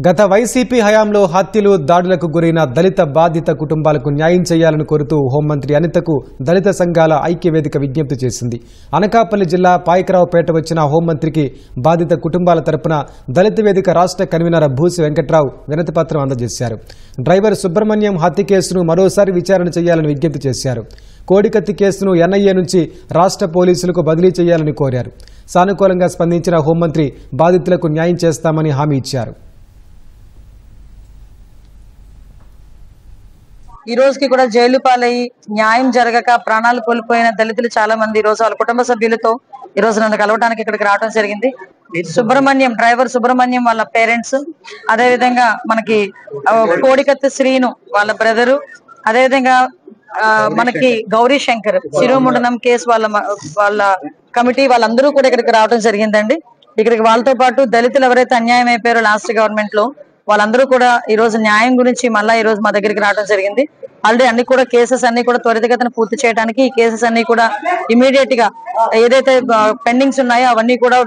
గత వైసీపీ హయాంలో హత్యలు దాడులకు గురైన దళిత బాధిత కుటుంబాలకు న్యాయం చేయాలని కోరుతూ హోంమంత్రి అనితకు దళిత సంఘాల ఐక్యవేదిక విజ్ఞప్తి చేసింది. అనకాపల్లి జిల్లా పాయకరావుపేట వచ్చిన హోంమంత్రికి బాధిత కుటుంబాల తరపున దళిత వేదిక రాష్ట్ర కన్వీనర్ భూసి వెంకట్రావు వినతిపత్రం అందజేశారు. డ్రైవర్ సుబ్రహ్మణ్యం హత్య కేసును మరోసారి విచారణ చేయాలని విజ్ఞప్తి చేశారు. కోడికత్తి కేసును ఎన్ఐఏ నుంచి రాష్ట్ర పోలీసులకు బదిలీ చేయాలని కోరారు. సానుకూలంగా స్పందించిన హోంమంత్రి బాధితులకు న్యాయం చేస్తామని హామీ ఇచ్చారు. ఈ రోజుకి కూడా జైలు పాలయ్యి న్యాయం జరగక ప్రాణాలు కోల్పోయిన దళితులు చాలా మంది ఈ రోజు వాళ్ళ కుటుంబ సభ్యులతో ఈ రోజు నన్ను కలవడానికి ఇక్కడికి రావడం జరిగింది. సుబ్రహ్మణ్యం డ్రైవర్ సుబ్రహ్మణ్యం వాళ్ళ పేరెంట్స్, అదే విధంగా మనకి కోడికత్తి శ్రీను వాళ్ళ బ్రదరు, అదే విధంగా మనకి గౌరీ శంకర్ శిరోముండనం కేసు వాళ్ళ కమిటీ వాళ్ళందరూ కూడా ఇక్కడికి రావడం జరిగిందండి. ఇక్కడికి వాళ్ళతో పాటు దళితులు ఎవరైతే అన్యాయం అయిపోయారో లాస్ట్ గవర్నమెంట్ లో వాళ్ళందరూ కూడా ఈ రోజు న్యాయం గురించి మళ్ళా ఈ రోజు మా దగ్గరికి రావడం జరిగింది. ఆల్రెడీ అన్ని కూడా కేసెస్ అన్ని కూడా త్వరితగతిన పూర్తి చేయడానికి ఈ కేసెస్ అన్ని కూడా ఇమీడియట్ గా ఏదైతే పెండింగ్స్ ఉన్నాయో అవన్నీ కూడా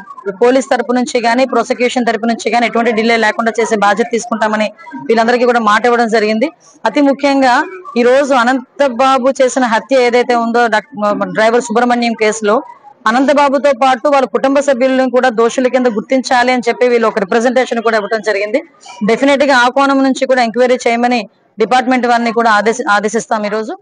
పోలీస్ తరపు నుంచి గానీ ప్రాసిక్యూషన్ తరపు నుంచి గానీ ఎటువంటి డిలే లేకుండా చేసే బాధ్యత తీసుకుంటామని వీళ్ళందరికీ కూడా మాట ఇవ్వడం జరిగింది. అతి ముఖ్యంగా ఈ రోజు అనంతబాబు చేసిన హత్య ఏదైతే ఉందో డ్రైవర్ సుబ్రహ్మణ్యం కేసులో అనంతబాబుతో పాటు వాళ్ళ కుటుంబ సభ్యులను కూడా దోషుల కింద గుర్తించాలి అని చెప్పి వీళ్ళు ఒక రిప్రజెంటేషన్ కూడా ఇవ్వడం జరిగింది. డెఫినెట్ గా ఆ కోణం నుంచి కూడా ఎంక్వైరీ చేయమని డిపార్ట్మెంట్ వారిని కూడా ఆదేశిస్తాం ఈ రోజు.